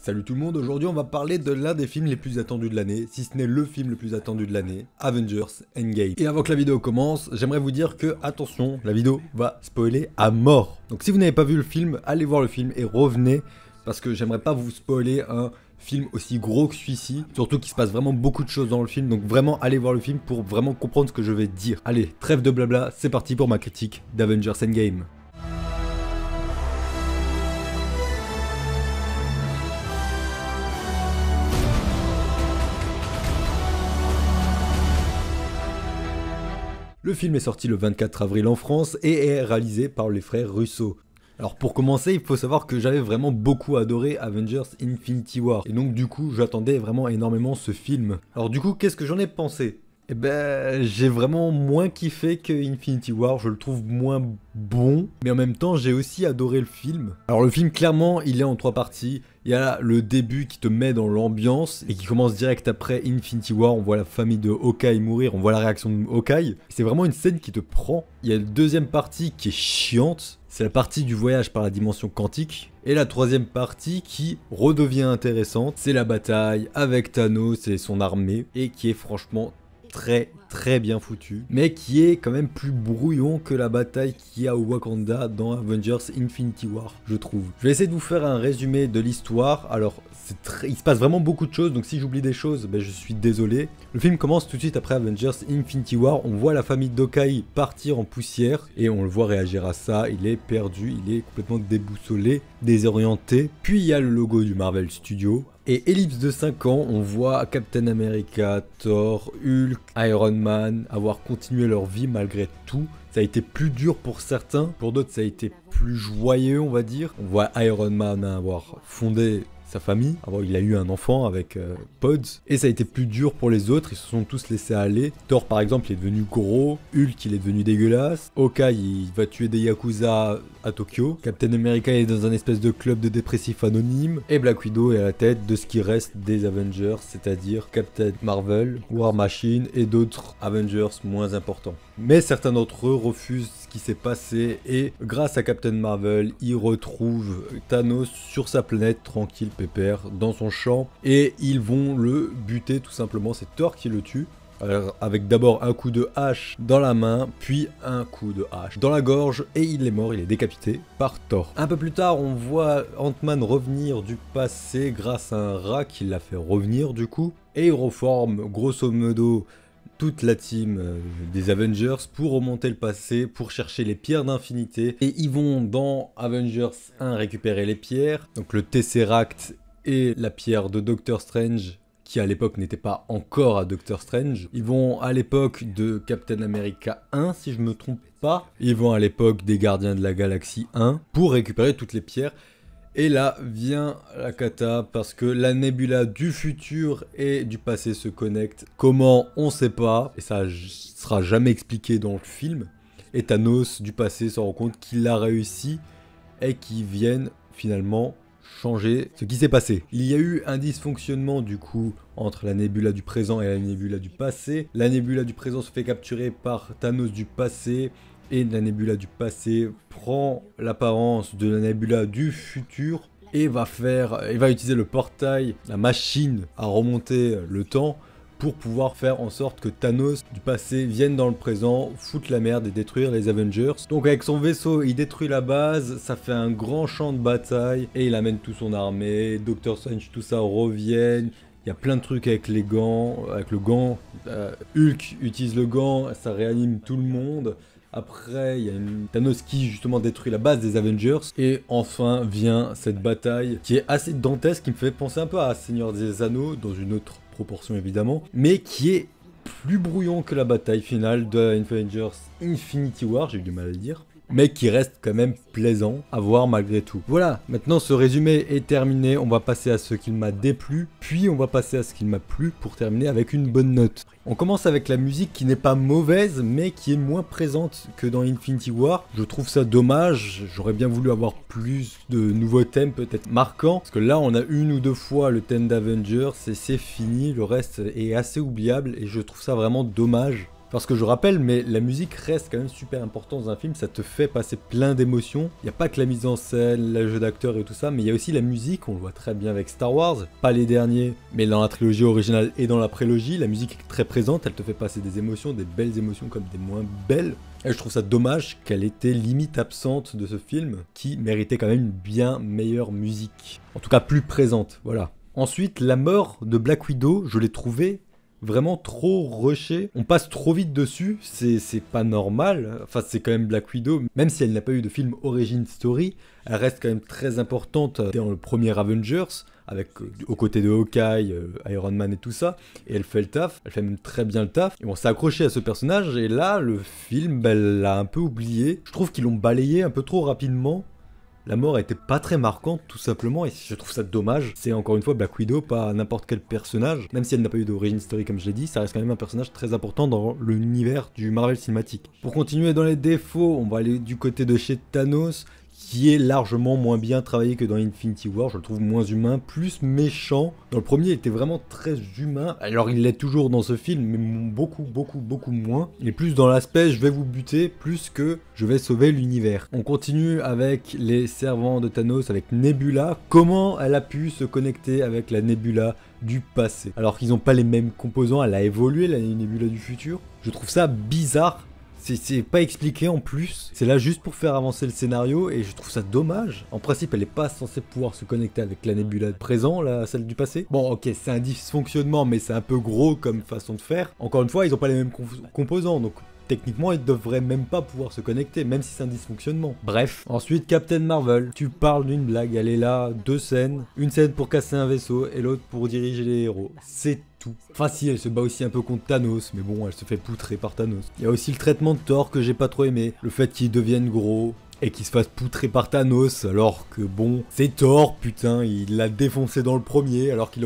Salut tout le monde, aujourd'hui on va parler de l'un des films les plus attendus de l'année, si ce n'est le film le plus attendu de l'année, Avengers Endgame. Et avant que la vidéo commence, j'aimerais vous dire que, attention, la vidéo va spoiler à mort. Donc si vous n'avez pas vu le film, allez voir le film et revenez, parce que j'aimerais pas vous spoiler un film aussi gros que celui-ci, surtout qu'il se passe vraiment beaucoup de choses dans le film, donc vraiment allez voir le film pour vraiment comprendre ce que je vais dire. Allez, trêve de blabla, c'est parti pour ma critique d'Avengers Endgame. Le film est sorti le 24 avril en France et est réalisé par les frères Russo. Alors pour commencer, il faut savoir que j'avais vraiment beaucoup adoré Avengers Infinity War. Et donc du coup, j'attendais vraiment énormément ce film. Alors du coup, qu'est-ce que j'en ai pensé ? Eh ben, j'ai vraiment moins kiffé que Infinity War, je le trouve moins bon, mais en même temps, j'ai aussi adoré le film. Alors le film, clairement, il est en 3 parties. Il y a le début qui te met dans l'ambiance et qui commence direct après Infinity War. On voit la famille de Hawkeye mourir, on voit la réaction de Hawkeye. C'est vraiment une scène qui te prend. Il y a la deuxième partie qui est chiante. C'est la partie du voyage par la dimension quantique. Et la troisième partie qui redevient intéressante, c'est la bataille avec Thanos et son armée et qui est franchement très bien foutu, mais qui est quand même plus brouillon que la bataille qu'il y a au Wakanda dans Avengers Infinity War, je trouve. Je vais essayer de vous faire un résumé de l'histoire. Alors, il se passe vraiment beaucoup de choses, donc si j'oublie des choses, ben, je suis désolé. Le film commence tout de suite après Avengers Infinity War. On voit la famille d'Hawkeye partir en poussière et on le voit réagir à ça. Il est perdu, il est complètement déboussolé, désorienté. Puis il y a le logo du Marvel Studios. Et ellipse de 5 ans, on voit Captain America, Thor, Hulk, Iron Man avoir continué leur vie malgré tout. Ça a été plus dur pour certains, pour d'autres ça a été plus joyeux on va dire. On voit Iron Man avoir fondé sa famille, il a eu un enfant avec Pods, et ça a été plus dur pour les autres, ils se sont tous laissés aller. Thor par exemple il est devenu gros, Hulk il est devenu dégueulasse, Hawkeye il va tuer des Yakuza à Tokyo, Captain America est dans un espèce de club de dépressifs anonymes, et Black Widow est à la tête de ce qui reste des Avengers, c'est-à-dire Captain Marvel, War Machine et d'autres Avengers moins importants. Mais certains d'entre eux refusent ce qui s'est passé et grâce à Captain Marvel, ils retrouvent Thanos sur sa planète tranquille pépère dans son champ et ils vont le buter tout simplement. C'est Thor qui le tue. Alors, avec d'abord un coup de hache dans la main, puis un coup de hache dans la gorge et il est mort, il est décapité par Thor. Un peu plus tard, on voit Ant-Man revenir du passé grâce à un rat qui l'a fait revenir du coup et il reforme grosso modo toute la team des Avengers pour remonter le passé, pour chercher les pierres d'infinité. Et ils vont dans Avengers 1 récupérer les pierres, donc le Tesseract et la pierre de Doctor Strange, qui à l'époque n'était pas encore à Doctor Strange. Ils vont à l'époque de Captain America 1, si je me trompe pas. Ils vont à l'époque des Gardiens de la Galaxie 1 pour récupérer toutes les pierres. Et là vient la cata parce que la nébula du futur et du passé se connectent. Comment, on sait pas, et ça sera jamais expliqué dans le film. Et Thanos du passé se rend compte qu'il a réussi et qu'ils viennent finalement changer ce qui s'est passé. Il y a eu un dysfonctionnement du coup entre la nébula du présent et la nébula du passé. La nébula du présent se fait capturer par Thanos du passé. Et la nébula du passé prend l'apparence de la nébula du futur et va utiliser le portail, la machine à remonter le temps pour pouvoir faire en sorte que Thanos du passé vienne dans le présent, foutre la merde et détruire les Avengers. Donc avec son vaisseau, il détruit la base, ça fait un grand champ de bataille et il amène toute son armée, Doctor Strange, tout ça reviennent. Il y a plein de trucs avec les gants, avec le gant. Hulk utilise le gant, ça réanime tout le monde. Après, il y a Thanos qui justement détruit la base des Avengers. Et enfin vient cette bataille qui est assez dantesque, qui me fait penser un peu à Seigneur des Anneaux, dans une autre proportion évidemment, mais qui est plus brouillon que la bataille finale de Avengers Infinity War, j'ai eu du mal à le dire. Mais qui reste quand même plaisant à voir malgré tout. Voilà, maintenant ce résumé est terminé, on va passer à ce qu'il m'a déplu, puis on va passer à ce qu'il m'a plu pour terminer avec une bonne note. On commence avec la musique qui n'est pas mauvaise, mais qui est moins présente que dans Infinity War. Je trouve ça dommage, j'aurais bien voulu avoir plus de nouveaux thèmes peut-être marquants, parce que là on a une ou deux fois le thème d'Avengers et c'est fini, le reste est assez oubliable et je trouve ça vraiment dommage. Parce que je rappelle, mais la musique reste quand même super importante dans un film, ça te fait passer plein d'émotions. Il n'y a pas que la mise en scène, le jeu d'acteur et tout ça, mais il y a aussi la musique, on le voit très bien avec Star Wars, pas les derniers, mais dans la trilogie originale et dans la prélogie, la musique est très présente, elle te fait passer des émotions, des belles émotions comme des moins belles. Et je trouve ça dommage qu'elle était limite absente de ce film, qui méritait quand même une bien meilleure musique. En tout cas plus présente, voilà. Ensuite, la mort de Black Widow, je l'ai trouvée vraiment trop rushée. On passe trop vite dessus, c'est pas normal. Enfin, c'est quand même Black Widow. Même si elle n'a pas eu de film origin story, elle reste quand même très importante dans le premier Avengers, avec aux côtés de Hawkeye, Iron Man et tout ça. Et elle fait le taf, elle fait même très bien le taf. Et on s'est accroché à ce personnage, et là, le film, elle l'a un peu oublié. Je trouve qu'ils l'ont balayé un peu trop rapidement. La mort était pas très marquante tout simplement et je trouve ça dommage. C'est encore une fois Black Widow, pas n'importe quel personnage. Même si elle n'a pas eu d'origine story comme je l'ai dit, ça reste quand même un personnage très important dans l'univers du Marvel cinématique. Pour continuer dans les défauts, on va aller du côté de chez Thanos, qui est largement moins bien travaillé que dans Infinity War, je le trouve moins humain, plus méchant. Dans le premier, il était vraiment très humain, alors il l'est toujours dans ce film, mais beaucoup moins. Il est plus dans l'aspect je vais vous buter, plus que je vais sauver l'univers. On continue avec les servants de Thanos, avec Nebula. Comment elle a pu se connecter avec la Nebula du passé? Alors qu'ils n'ont pas les mêmes composants, elle a évolué, la Nebula du futur. Je trouve ça bizarre. C'est pas expliqué en plus, c'est là juste pour faire avancer le scénario et je trouve ça dommage. En principe, elle est pas censée pouvoir se connecter avec la Nebula présent, celle du passé. Bon, ok, c'est un dysfonctionnement, mais c'est un peu gros comme façon de faire. Encore une fois, ils ont pas les mêmes composants, donc techniquement, ils devraient même pas pouvoir se connecter, même si c'est un dysfonctionnement. Bref. Ensuite, Captain Marvel. Tu parles d'une blague, elle est là, 2 scènes. Une scène pour casser un vaisseau et l'autre pour diriger les héros. C'est tout. Enfin si, elle se bat aussi un peu contre Thanos, mais bon, elle se fait poutrer par Thanos. Il y a aussi le traitement de Thor que j'ai pas trop aimé. Le fait qu'il devienne gros et qu'il se fasse poutrer par Thanos, alors que bon, c'est Thor, putain, il l'a défoncé dans le premier, alors qu'il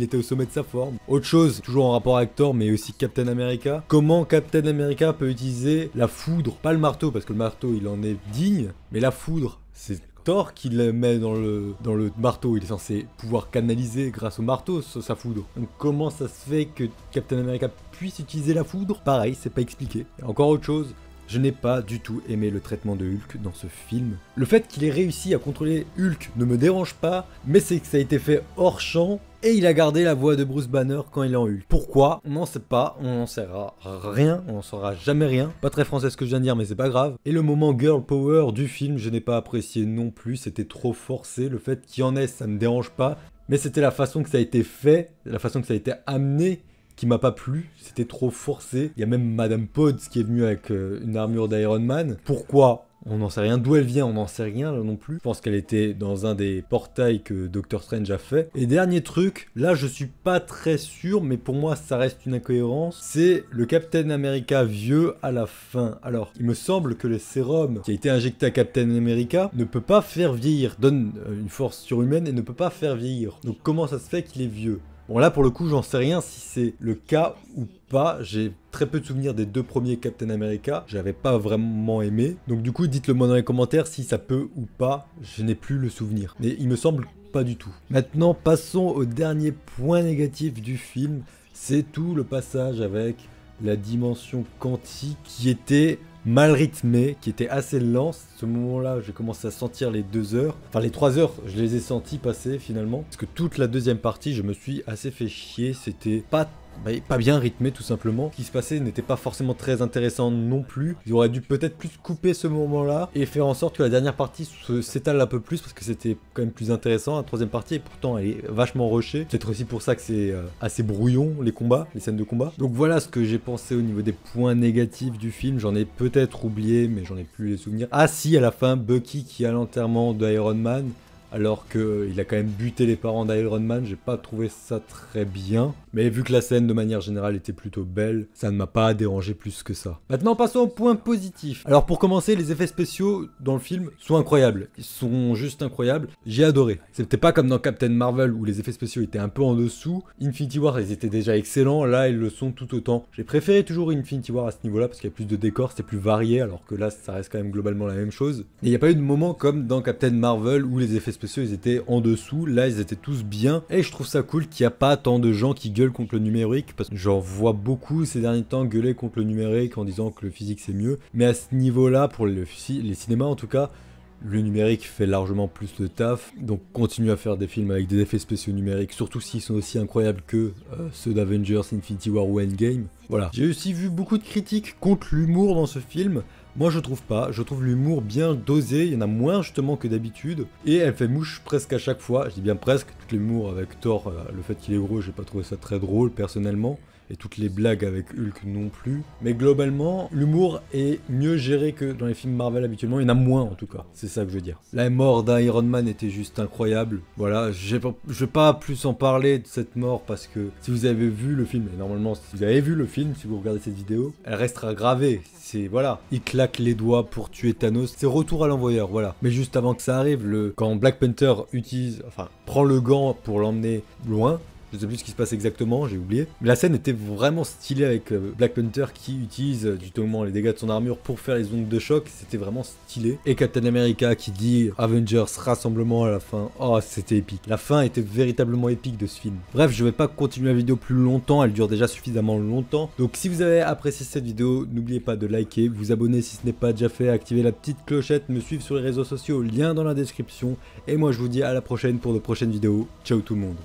était au sommet de sa forme. Autre chose, toujours en rapport avec Thor, mais aussi Captain America. Comment Captain America peut utiliser la foudre, pas le marteau, parce que le marteau, il en est digne, mais la foudre, c'est Thor qui le met dans le marteau, il est censé pouvoir canaliser grâce au marteau sa foudre. Donc comment ça se fait que Captain America puisse utiliser la foudre? Pareil, c'est pas expliqué. Et encore autre chose, je n'ai pas du tout aimé le traitement de Hulk dans ce film. Le fait qu'il ait réussi à contrôler Hulk ne me dérange pas, mais c'est que ça a été fait hors champ, et il a gardé la voix de Bruce Banner quand il est en Hulk. Pourquoi? On n'en sait pas, on n'en saura rien, on n'en saura jamais rien. Pas très français ce que je viens de dire, mais c'est pas grave. Et le moment girl power du film, je n'ai pas apprécié non plus, c'était trop forcé. Le fait qu'il y en ait, ça me dérange pas, mais c'était la façon que ça a été fait, la façon que ça a été amené, qui m'a pas plu, c'était trop forcé. Il y a même Madame Potts qui est venue avec une armure d'Iron Man. Pourquoi? On n'en sait rien. D'où elle vient, on n'en sait rien là non plus. Je pense qu'elle était dans un des portails que Doctor Strange a fait. Et dernier truc, là je suis pas très sûr, mais pour moi ça reste une incohérence. C'est le Captain America vieux à la fin. Alors, il me semble que le sérum qui a été injecté à Captain America ne peut pas faire vieillir, donne une force surhumaine et ne peut pas faire vieillir. Donc comment ça se fait qu'il est vieux? Bon là pour le coup j'en sais rien si c'est le cas ou pas, j'ai très peu de souvenirs des 2 premiers Captain America, j'avais pas vraiment aimé, donc du coup dites-le moi dans les commentaires si ça peut ou pas, je n'ai plus le souvenir, mais il me semble pas du tout. Maintenant passons au dernier point négatif du film, c'est tout le passage avec la dimension quantique qui était mal rythmé, qui était assez lent. Ce moment-là, j'ai commencé à sentir les 2 heures. Enfin, les 3 heures, je les ai sentis passer finalement. Parce que toute la deuxième partie, je me suis assez fait chier. C'était pas bien rythmé tout simplement. Ce qui se passait n'était pas forcément très intéressant non plus. Ils auraient dû peut-être plus couper ce moment-là et faire en sorte que la dernière partie s'étale un peu plus parce que c'était quand même plus intéressant. La troisième partie, et pourtant, elle est vachement rushée. C'est peut-être aussi pour ça que c'est assez brouillon les combats, les scènes de combat. Donc voilà ce que j'ai pensé au niveau des points négatifs du film. J'en ai peut-être oublié, mais j'en ai plus les souvenirs. Ah si, à la fin, Bucky qui a l'enterrement d'Iron Man. Alors qu'il a quand même buté les parents d'Iron Man, j'ai pas trouvé ça très bien. Mais vu que la scène de manière générale était plutôt belle, ça ne m'a pas dérangé plus que ça. Maintenant passons au point positif. Alors pour commencer, les effets spéciaux dans le film sont incroyables. Ils sont juste incroyables. J'ai adoré. C'était pas comme dans Captain Marvel où les effets spéciaux étaient un peu en dessous. Infinity War, ils étaient déjà excellents. Là, ils le sont tout autant. J'ai préféré toujours Infinity War à ce niveau-là parce qu'il y a plus de décors, c'est plus varié. Alors que là, ça reste quand même globalement la même chose. Et il n'y a pas eu de moment comme dans Captain Marvel où les effets spéciaux spéciaux ils étaient en dessous, là ils étaient tous bien, et je trouve ça cool qu'il n'y a pas tant de gens qui gueulent contre le numérique, parce que j'en vois beaucoup ces derniers temps gueuler contre le numérique en disant que le physique c'est mieux, mais à ce niveau-là, pour les cinémas en tout cas, le numérique fait largement plus le taf, donc continue à faire des films avec des effets spéciaux numériques, surtout s'ils sont aussi incroyables que ceux d'Avengers, Infinity War ou Endgame. Voilà. J'ai aussi vu beaucoup de critiques contre l'humour dans ce film. Moi je trouve pas, je trouve l'humour bien dosé, il y en a moins justement que d'habitude, et elle fait mouche presque à chaque fois, je dis bien presque, tout l'humour avec Thor, le fait qu'il est gros, j'ai pas trouvé ça très drôle personnellement, et toutes les blagues avec Hulk non plus. Mais globalement, l'humour est mieux géré que dans les films Marvel habituellement, il y en a moins en tout cas, c'est ça que je veux dire. La mort d'Iron Man était juste incroyable, voilà, je vais pas plus en parler de cette mort parce que si vous avez vu le film, et normalement si vous avez vu le film, si vous regardez cette vidéo, elle restera gravée, c'est voilà, il claque les doigts pour tuer Thanos, c'est retour à l'envoyeur, voilà. Mais juste avant que ça arrive, quand Black Panther prend le gant pour l'emmener loin, je sais plus ce qui se passe exactement, j'ai oublié. Mais la scène était vraiment stylée avec Black Panther qui utilise justement les dégâts de son armure pour faire les ondes de choc. C'était vraiment stylé. Et Captain America qui dit Avengers rassemblement à la fin. Oh, c'était épique. La fin était véritablement épique de ce film. Bref, je vais pas continuer la vidéo plus longtemps. Elle dure déjà suffisamment longtemps. Donc si vous avez apprécié cette vidéo, n'oubliez pas de liker, vous abonner si ce n'est pas déjà fait, activer la petite clochette, me suivre sur les réseaux sociaux, lien dans la description. Et moi je vous dis à la prochaine pour de prochaines vidéos. Ciao tout le monde.